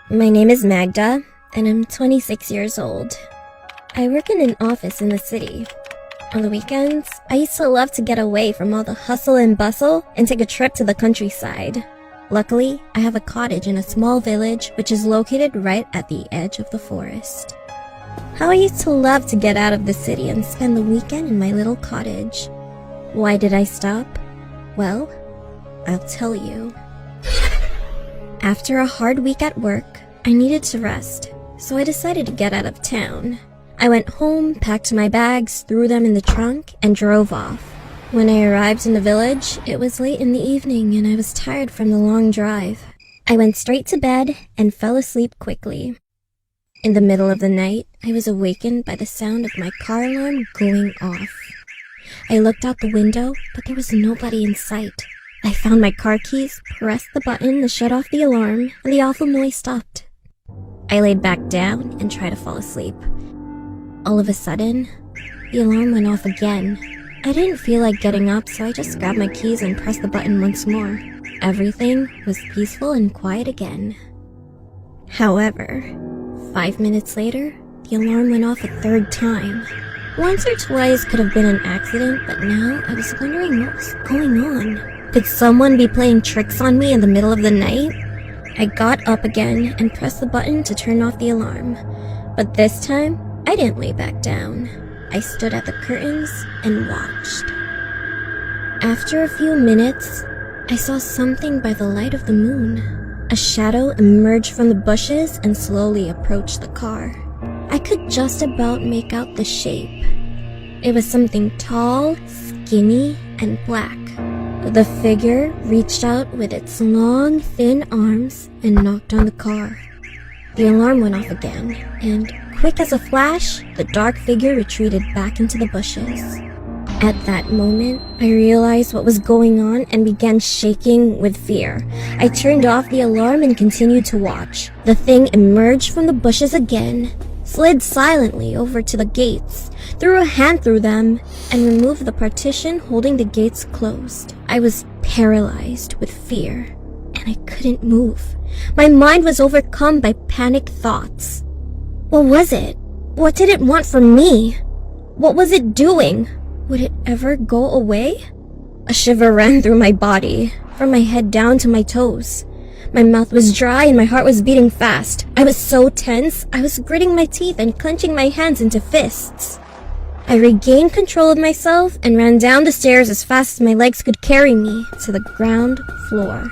My name is Magda, and I'm 26 years old. I work in an office in the city. On the weekends, I used to love to get away from all the hustle and bustle and take a trip to the countryside. Luckily, I have a cottage in a small village which is located right at the edge of the forest. How I used to love to get out of the city and spend the weekend in my little cottage. Why did I stop? Well, I'll tell you. After a hard week at work, I needed to rest, so I decided to get out of town. I went home, packed my bags, threw them in the trunk, and drove off. When I arrived in the village, it was late in the evening and I was tired from the long drive. I went straight to bed and fell asleep quickly. In the middle of the night, I was awakened by the sound of my car alarm going off. I looked out the window, but there was nobody in sight. I found my car keys, pressed the button to shut off the alarm, and the awful noise stopped. I laid back down and tried to fall asleep. All of a sudden, the alarm went off again. I didn't feel like getting up, so I just grabbed my keys and pressed the button once more. Everything was peaceful and quiet again. However, 5 minutes later, the alarm went off a third time. Once or twice could have been an accident, but now I was wondering what was going on. Could someone be playing tricks on me in the middle of the night? I got up again and pressed the button to turn off the alarm. But this time, I didn't lay back down. I stood at the curtains and watched. After a few minutes, I saw something by the light of the moon. A shadow emerged from the bushes and slowly approached the car. I could just about make out the shape. It was something tall, skinny, and black. The figure reached out with its long, thin arms and knocked on the car. The alarm went off again, and quick as a flash, the dark figure retreated back into the bushes. At that moment, I realized what was going on and began shaking with fear. I turned off the alarm and continued to watch. The thing emerged from the bushes again, slid silently over to the gates, threw a hand through them, and removed the partition holding the gates closed. I was paralyzed with fear, and I couldn't move. My mind was overcome by panicked thoughts. What was it? What did it want from me? What was it doing? Would it ever go away? A shiver ran through my body, from my head down to my toes. My mouth was dry and my heart was beating fast. I was so tense, I was gritting my teeth and clenching my hands into fists. I regained control of myself and ran down the stairs as fast as my legs could carry me to the ground floor.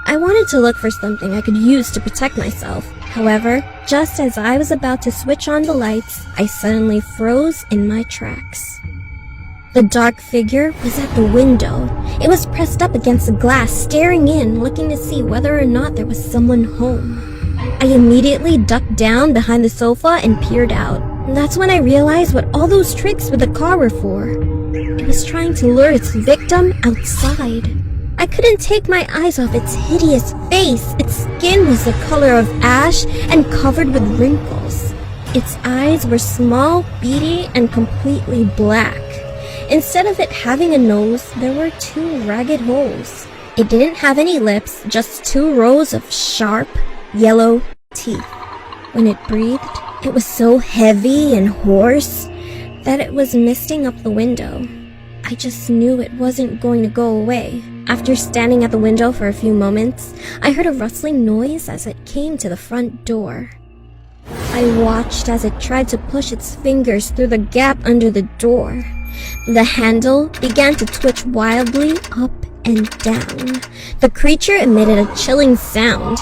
I wanted to look for something I could use to protect myself. However, just as I was about to switch on the lights, I suddenly froze in my tracks. The dark figure was at the window. It was pressed up against the glass, staring in, looking to see whether or not there was someone home. I immediately ducked down behind the sofa and peered out. That's when I realized what all those tricks with the car were for. It was trying to lure its victim outside. I couldn't take my eyes off its hideous face. Its skin was the color of ash and covered with wrinkles. Its eyes were small, beady, and completely black. Instead of it having a nose, there were 2 ragged holes. It didn't have any lips, just 2 rows of sharp, yellow teeth. When it breathed, it was so heavy and hoarse that it was misting up the window. I just knew it wasn't going to go away. After standing at the window for a few moments, I heard a rustling noise as it came to the front door. I watched as it tried to push its fingers through the gap under the door. The handle began to twitch wildly up and down. The creature emitted a chilling sound.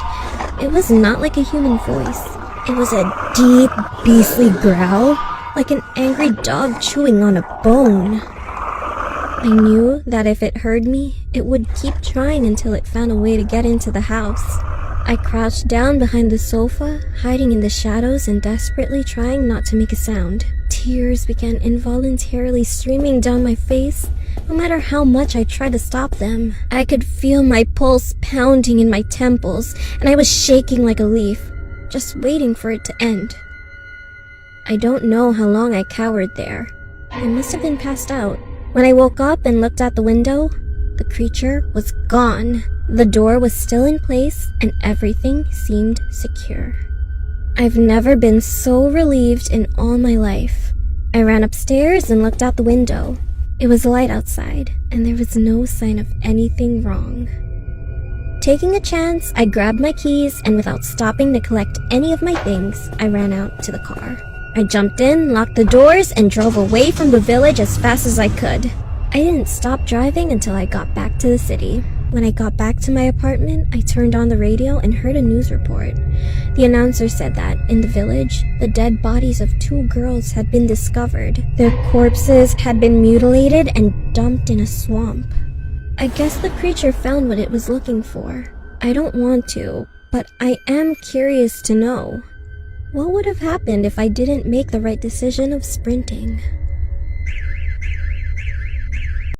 It was not like a human voice. It was a deep, beastly growl, like an angry dog chewing on a bone. I knew that if it heard me, it would keep trying until it found a way to get into the house. I crouched down behind the sofa, hiding in the shadows and desperately trying not to make a sound. Tears began involuntarily streaming down my face, no matter how much I tried to stop them. I could feel my pulse pounding in my temples, and I was shaking like a leaf, just waiting for it to end. I don't know how long I cowered there. I must have been passed out. When I woke up and looked out the window, The creature was gone. The door was still in place and everything seemed secure. I've never been so relieved in all my life. I ran upstairs and looked out the window. It was light outside and there was no sign of anything wrong. Taking a chance, I grabbed my keys and without stopping to collect any of my things, I ran out to the car. I jumped in, locked the doors, and drove away from the village as fast as I could. I didn't stop driving until I got back to the city. When I got back to my apartment, I turned on the radio and heard a news report. The announcer said that, in the village, the dead bodies of 2 girls had been discovered. Their corpses had been mutilated and dumped in a swamp. I guess the creature found what it was looking for. I don't want to, but I am curious to know. What would have happened if I didn't make the right decision of sprinting?